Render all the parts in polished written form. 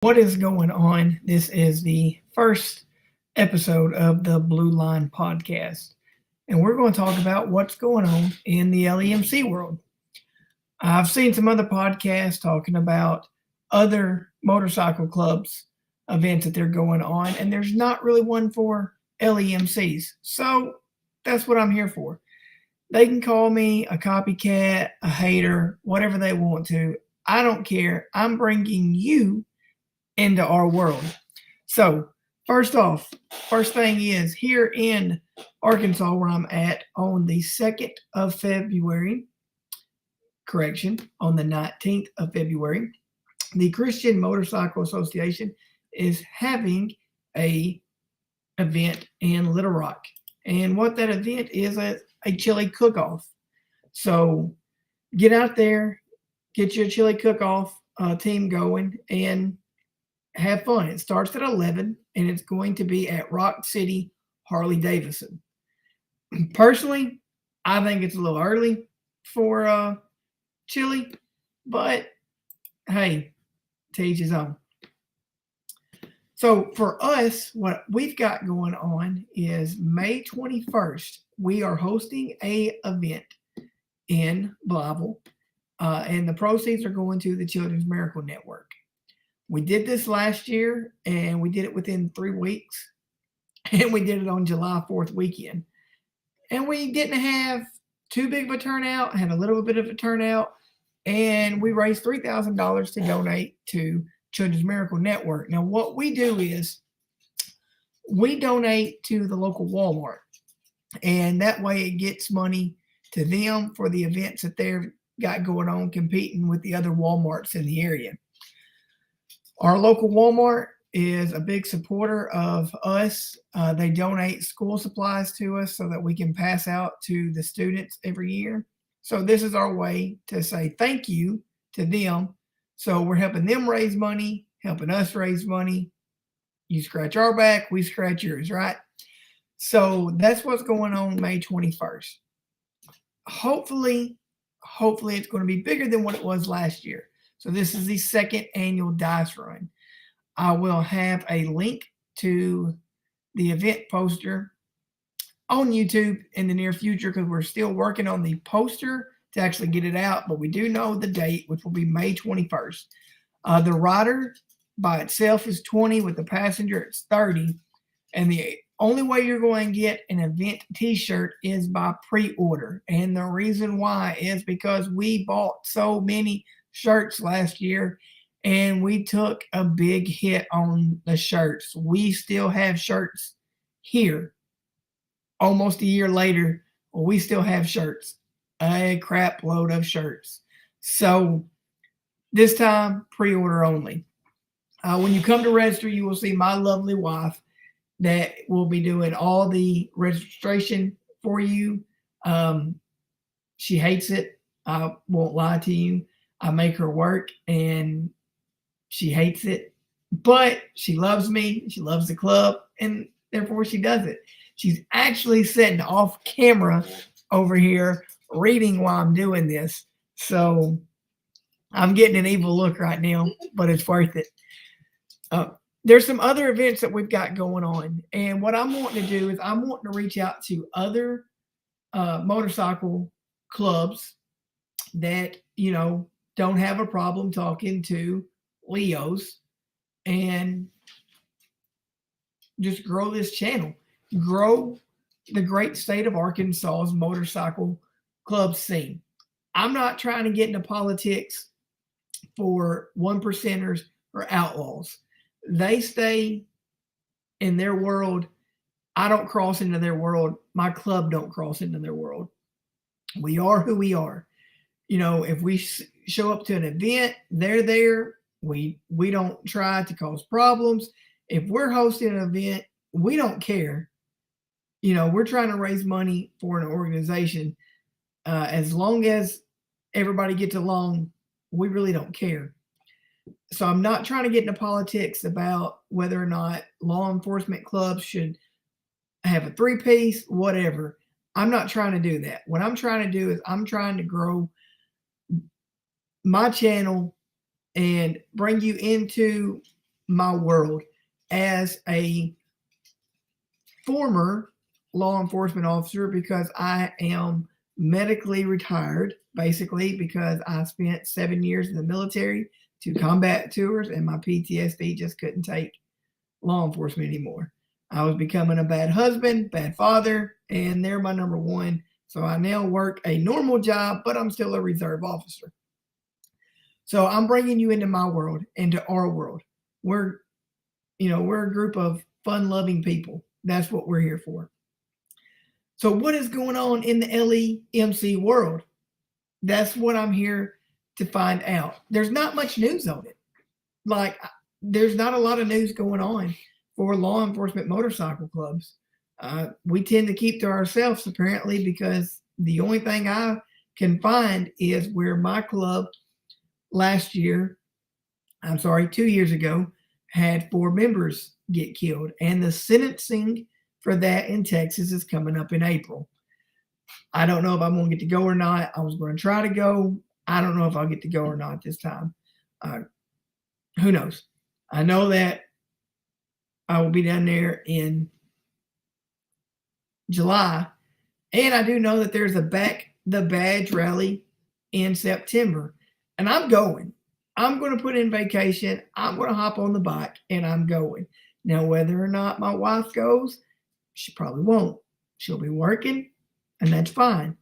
What is going on? This is the first episode of the Blue Line podcast, and we're going to talk about what's going on in the LEMC world. I've seen some other podcasts talking about other motorcycle clubs events that they're going on, and there's not really one for LEMCs. So that's what I'm here for. They can call me a copycat, a hater, whatever they want to. I don't care. I'm bringing you into our world. So, first off, first thing is here in Arkansas, where I'm at, on the 2nd of February, correction, on the 19th of February, the Christian Motorcycle Association is having a event in Little Rock. And what that event is a chili cook-off. So get out there, get your chili cook-off team going, and have fun. It starts at 11, and it's going to be at Rock City Harley Davidson. Personally, I think it's a little early for chili, but hey, to each his own. So for us, what we've got going on is May 21st, we are hosting a event in Blytheville, and the proceeds are going to the Children's Miracle Network. We did this last year, and we did it within 3 weeks, and we did it on July 4th weekend. And we didn't have too big of a turnout, had a little bit of a turnout, and we raised $3,000 to donate to Children's Miracle Network. Now, what we do is we donate to the local Walmart, and that way it gets money to them for the events that they've got going on, competing with the other Walmarts in the area. Our local Walmart is a big supporter of us. They donate school supplies to us so that we can pass out to the students every year. So this is our way to say thank you to them. So we're helping them raise money, helping us raise money. You scratch our back, we scratch yours, right? So that's what's going on May 21st. Hopefully it's going to be bigger than what it was last year. So this is the second annual dice run. I will have a link to the event poster on YouTube in the near future because we're still working on the poster to actually get it out, but we do know the date, which will be May 21st. The rider by itself is 20, with the passenger it's 30, and the only way you're going to get an event t-shirt is by pre-order. And the reason why is because we bought so many shirts last year and we took a big hit on the shirts. We still have shirts here almost a year later. We still have shirts, a crap load of shirts. So this time, pre-order only. When you come to register, you will see my lovely wife that will be doing all the registration for you. She hates it. I won't lie to you. I make her work, and she hates it. But she loves me. She loves the club, and therefore she does it. She's actually sitting off camera over here reading while I'm doing this. So I'm getting an evil look right now, but it's worth it. There's some other events that we've got going on. And what I'm wanting to do is I'm wanting to reach out to other motorcycle clubs that, don't have a problem talking to Leos and just grow this channel. Grow the great state of Arkansas's motorcycle club scene. I'm not trying to get into politics for one percenters or outlaws. They stay in their world. I don't cross into their world. My club don't cross into their world. We are who we are. If we show up to an event, they're there. We don't try to cause problems. If we're hosting an event, we don't care. We're trying to raise money for an organization. As long as everybody gets along, we really don't care. So I'm not trying to get into politics about whether or not law enforcement clubs should have a 3-piece, whatever. I'm not trying to do that. What I'm trying to do is I'm trying to grow my channel and bring you into my world as a former law enforcement officer, because I am medically retired, basically, because I spent 7 years in the military to combat tours, and my PTSD just couldn't take law enforcement anymore. I was becoming a bad husband, bad father, and they're my number one. So I now work a normal job, but I'm still a reserve officer. So I'm bringing you into my world, into our world. We're a group of fun-loving people. That's what we're here for. So what is going on in the LEMC world? That's what I'm here to find out. There's not much news on it. Like, there's not a lot of news going on for law enforcement motorcycle clubs. We tend to keep to ourselves, apparently, because the only thing I can find is where my club 2 years ago, had 4 members get killed. And the sentencing for that in Texas is coming up in April. I don't know if I'm going to get to go or not. I was going to try to go. I don't know if I'll get to go or not this time. Who knows? I know that I will be down there in July. And I do know that there's a Back the Badge rally in September. And I'm going. I'm going to put in vacation. I'm going to hop on the bike and I'm going. Now, whether or not my wife goes, she probably won't. She'll be working, and that's fine.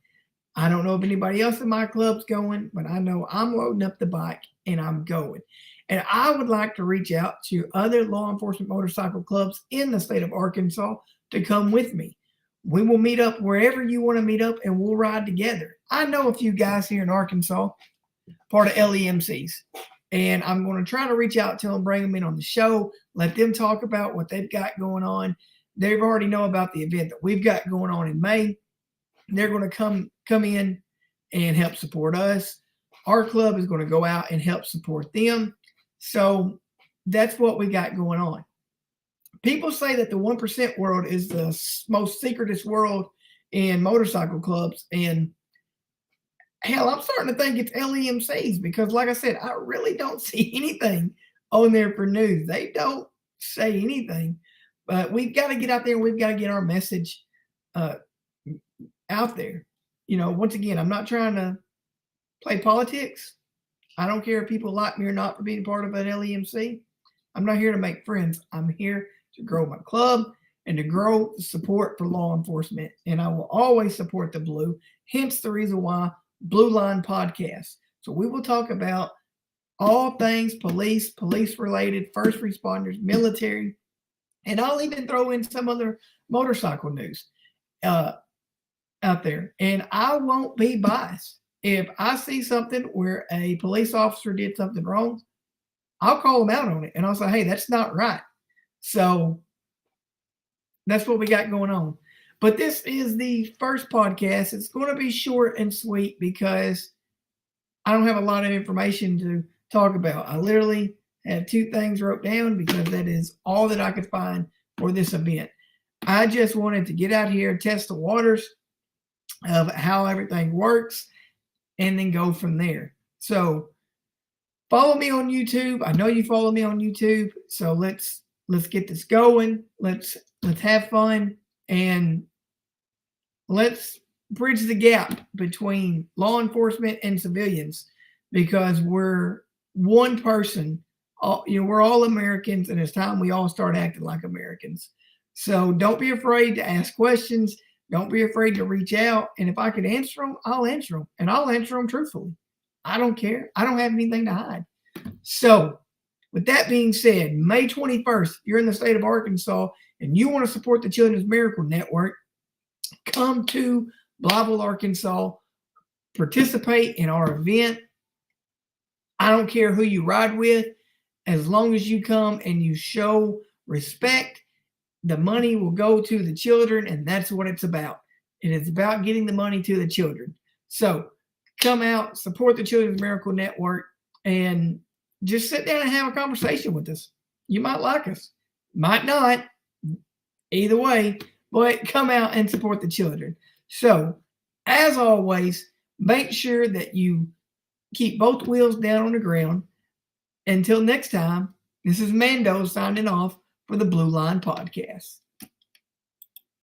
I don't know if anybody else in my club's going, but I know I'm loading up the bike and I'm going. And I would like to reach out to other law enforcement motorcycle clubs in the state of Arkansas to come with me. We will meet up wherever you want to meet up, and we'll ride together. I know a few guys here in Arkansas, part of LEMCs, and I'm going to try to reach out to them, bring them in on the show, let them talk about what they've got going on. They already know about the event that we've got going on in May. They're going to come in and help support us. Our club is going to go out and help support them. So that's what we got going on. People say that the 1% world is the most secretest world in motorcycle clubs. And hell, I'm starting to think it's LEMCs because, like I said, I really don't see anything on there for news. They don't say anything. But we've got to get out there and we've got to get our message out there. Once again, I'm not trying to play politics. I don't care if people like me or not for being part of an LEMC. I'm not here to make friends. I'm here to grow my club and to grow the support for law enforcement. And I will always support the blue, hence the reason why Blue Line Podcast. So we will talk about all things police related, first responders, military, and I'll even throw in some other motorcycle news out there. And I won't be biased. If I see something where a police officer did something wrong, I'll call them out on it. And I'll say, hey, that's not right. So that's what we got going on. But this is the first podcast. It's going to be short and sweet because I don't have a lot of information to talk about. I literally had 2 things wrote down because that is all that I could find for this event. I just wanted to get out here, test the waters of how everything works, and then go from there. So follow me on YouTube. I know you follow me on YouTube. So let's get this going. Let's have fun, and let's bridge the gap between law enforcement and civilians, because we're one person. We're all Americans, and it's time we all start acting like Americans. So don't be afraid to ask questions. Don't be afraid to reach out. And if I can answer them, I'll answer them, and I'll answer them truthfully. I don't care. I don't have anything to hide. So with that being said, May 21st, you're in the state of Arkansas and you want to support the Children's Miracle Network, come to Blytheville, Arkansas, participate in our event. I don't care who you ride with, as long as you come and you show respect. The money will go to the children, and that's what it's about. It is about getting the money to the children. So come out, support the Children's Miracle Network, and just sit down and have a conversation with us. You might like us, might not. Either way, but come out and support the children. So, as always, make sure that you keep both wheels down on the ground. Until next time, This is Mando signing off for the Blue Line Podcast.